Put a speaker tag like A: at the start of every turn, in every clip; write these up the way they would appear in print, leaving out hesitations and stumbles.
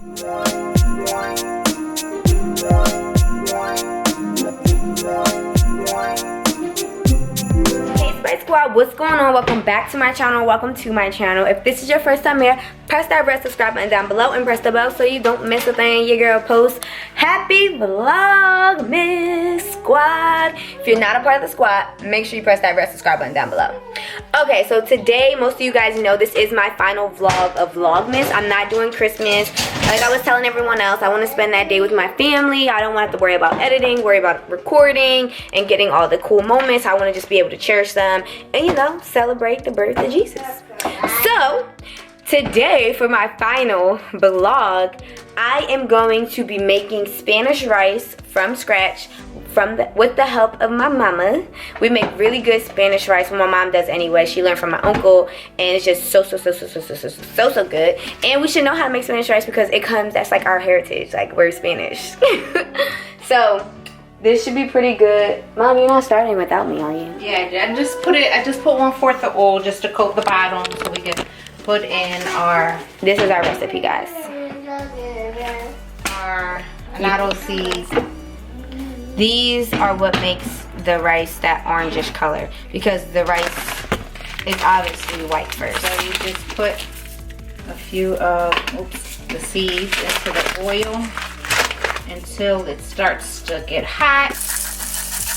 A: Squad, what's going on? Welcome back to my channel. Welcome to my channel. If this is your first time here, press that red subscribe button down below and press the bell so you don't miss a thing your girl posts. Happy Vlogmas squad. If you're not a part of the squad, make sure you press that red subscribe button down below. Okay, so today, most of you guys know this is my final vlog of Vlogmas. I'm not doing Christmas. Like I was telling everyone else, I want to spend that day with my family. I don't want to have to worry about editing, worry about recording, and getting all the cool moments. I want to just be able to cherish them and, you know, celebrate the birth of Jesus. So, today for my final vlog, I am going to be making Spanish rice from scratch with the help of my mama. We make really good Spanish rice. Well, my mom does anyway. She learned from my uncle, and it's just so good. And we should know how to make Spanish rice because it comes, that's like our heritage, like we're Spanish. So this should be pretty good. Mom, you're not starting without me, are you?
B: Yeah, I just put 1/4 of oil just to coat the bottom so we can put in our,
A: this is our recipe, guys.
B: Our Anatto Seeds.
A: These are what makes the rice that orangish color because the rice is obviously white first.
B: So you just put a few of the seeds into the oil until it starts to get hot.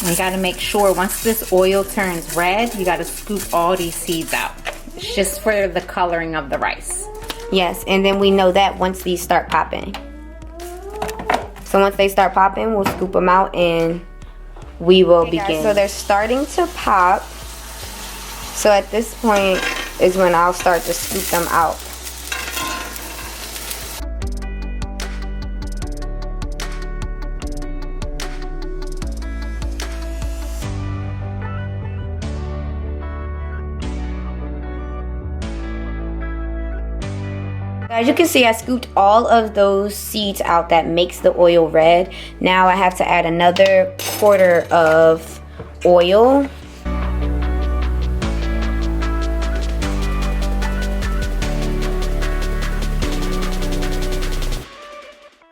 B: And you got to make sure once this oil turns red, you got to scoop all these seeds out. It's just for the coloring of the rice.
A: Yes, and then we know that once these start popping. So once they start popping, we'll scoop them out and we will begin. So they're starting to pop. So at this point is when I'll start to scoop them out. As you can see, I scooped all of those seeds out that makes the oil red. Now I have to add another 1/4 of oil.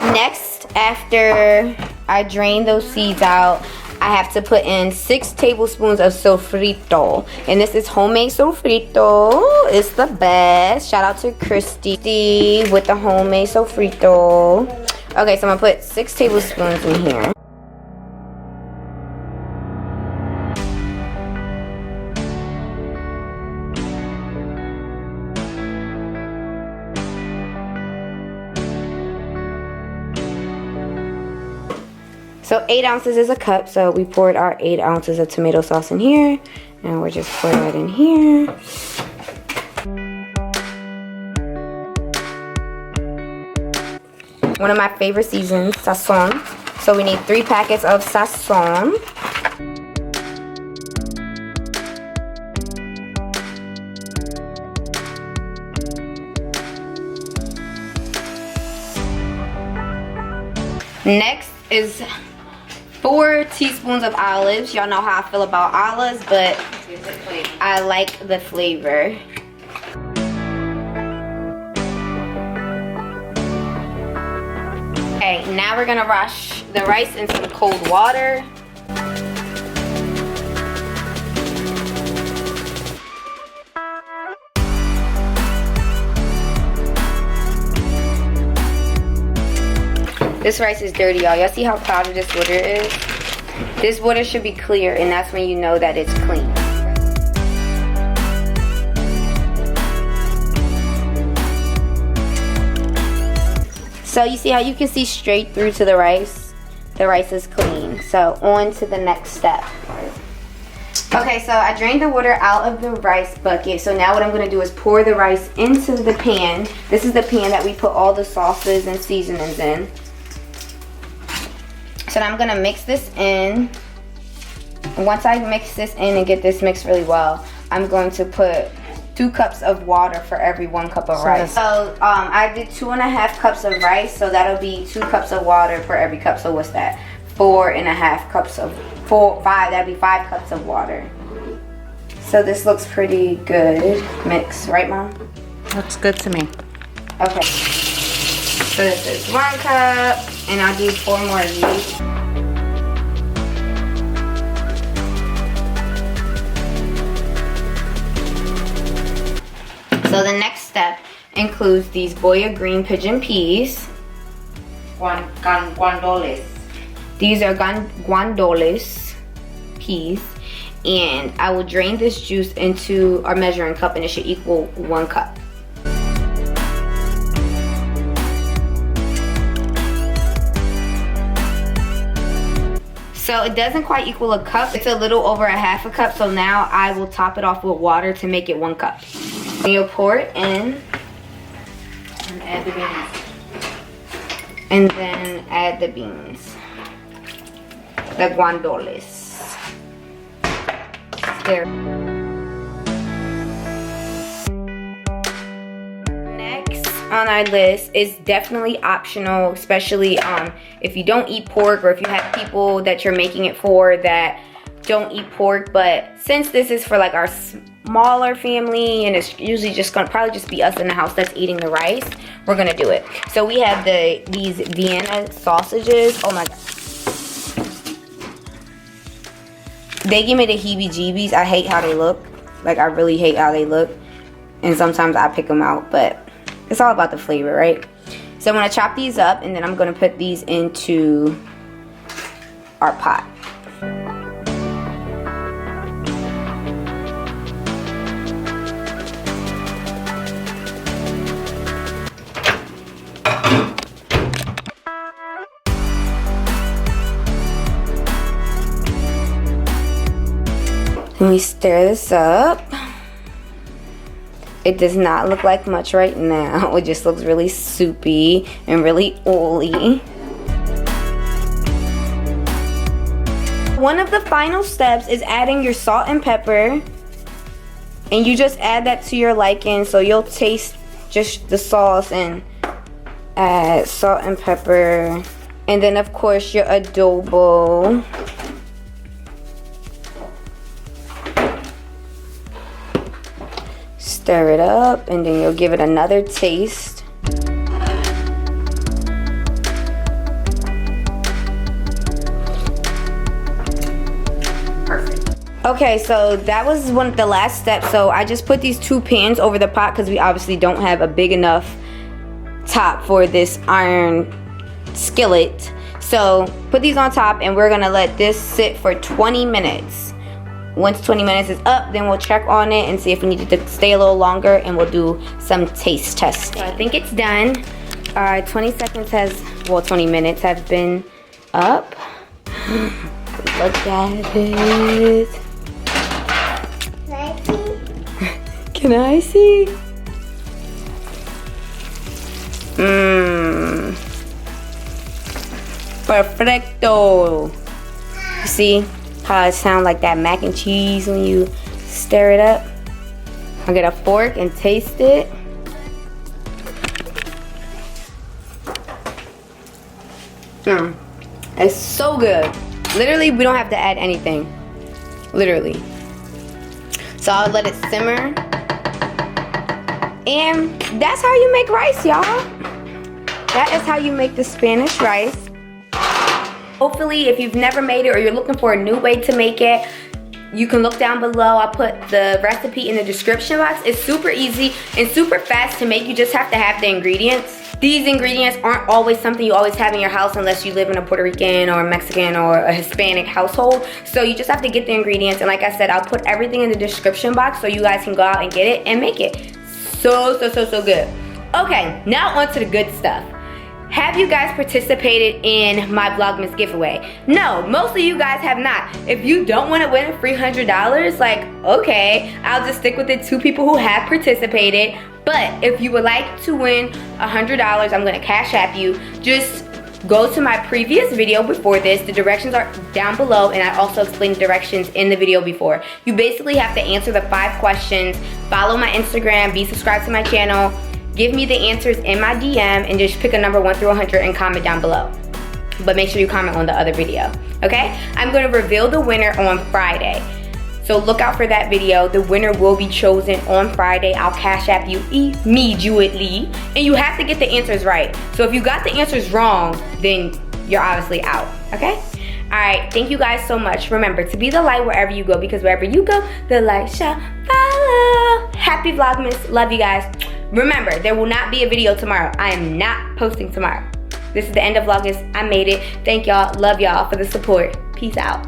A: Next, after I drain those seeds out, I have to put in 6 tablespoons of sofrito. And this is homemade sofrito. It's the best. Shout out to Christy with the homemade sofrito. Okay, so I'm gonna put 6 tablespoons in here. So 8 ounces is a cup, so we poured our 8 ounces of tomato sauce in here, and we're just pouring that in here. One of my favorite seasons, Sazon. So we need 3 packets of Sazon. Next is 4 teaspoons of olives. Y'all know how I feel about olives, but I like the flavor. Okay, now we're gonna wash the rice in some cold water. This rice is dirty, y'all. Y'all see how cloudy this water is? This water should be clear, and that's when you know that it's clean. So you see how you can see straight through to the rice? The rice is clean. So on to the next step. Okay, so I drained the water out of the rice bucket. So now what I'm gonna do is pour the rice into the pan. This is the pan that we put all the sauces and seasonings in. So now I'm gonna mix this in. Once I mix this in and get this mixed really well, I'm going to put 2 cups of water for every 1 cup of rice. So I did 2.5 cups of rice, so that'll be 2 cups of water for every cup. So what's that? 4.5 cups of 5. That'd be 5 cups of water. So this looks pretty good mix, right, Mom?
B: Looks good to me.
A: Okay. So this is 1 cup, and I'll do 4 more of these. So the next step includes these boya green pigeon peas.
B: Guandoles.
A: These are guandoles peas. And I will drain this juice into our measuring cup, and it should equal 1 cup. So it doesn't quite equal a cup. It's a little over a half a cup. So now I will top it off with water to make it 1 cup. And you'll pour it in.
B: And add the beans.
A: And then add the beans. The guandoles. There. Next on our list is definitely optional, especially if you don't eat pork, or if you have people that you're making it for that don't eat pork. But since this is for like our smaller family, and it's usually just gonna probably just be us in the house that's eating the rice, we're gonna do it. So we have these Vienna sausages. Oh my god. They give me the heebie-jeebies. I hate how they look. Like, I really hate how they look. And sometimes I pick them out, but it's all about the flavor, right? So I'm gonna chop these up, and then I'm gonna put these into our pot. Let me stir this up. It does not look like much right now. It just looks really soupy and really oily. One of the final steps is adding your salt and pepper. And you just add that to your liking. So you'll taste just the sauce and add salt and pepper. And then of course your adobo. Stir it up, and then you'll give it another taste. Perfect. Okay, so that was one of the last steps. So I just put these 2 pans over the pot because we obviously don't have a big enough top for this iron skillet. So put these on top, and we're gonna let this sit for 20 minutes. Once 20 minutes is up, then we'll check on it and see if we need it to stay a little longer, and we'll do some taste testing. So I think it's done. 20 minutes have been up. Look at it. Can I see? Perfecto. See how it sounds like that mac and cheese when you stir it up? I'll get a fork and taste it. It's so good. Literally, we don't have to add anything. Literally. So I'll let it simmer. And that's how you make rice, y'all. That is how you make the Spanish rice. Hopefully, if you've never made it or you're looking for a new way to make it, you can look down below. I'll put the recipe in the description box. It's super easy and super fast to make. You just have to have the ingredients. These ingredients aren't always something you always have in your house unless you live in a Puerto Rican or a Mexican or a Hispanic household. So you just have to get the ingredients. And like I said, I'll put everything in the description box so you guys can go out and get it and make it. So good. Okay, now on to the good stuff. Have you guys participated in my Vlogmas giveaway? No, most of you guys have not. If you don't want to win a free $100, like, okay, I'll just stick with the 2 people who have participated. But if you would like to win $100, I'm gonna Cash App you. Just go to my previous video before this. The directions are down below, and I also explained the directions in the video before. You basically have to answer the 5 questions, follow my Instagram, be subscribed to my channel, give me the answers in my DM, and just pick a number 1 through 100 and comment down below. But make sure you comment on the other video, okay? I'm gonna reveal the winner on Friday. So look out for that video. The winner will be chosen on Friday. I'll cash app you immediately. And you have to get the answers right. So if you got the answers wrong, then you're obviously out, okay? All right, thank you guys so much. Remember to be the light wherever you go, because wherever you go, the light shall follow. Happy Vlogmas. Love you guys. Remember, there will not be a video tomorrow. I am not posting tomorrow. This is the end of Vlogmas. I made it. Thank y'all. Love y'all for the support. Peace out.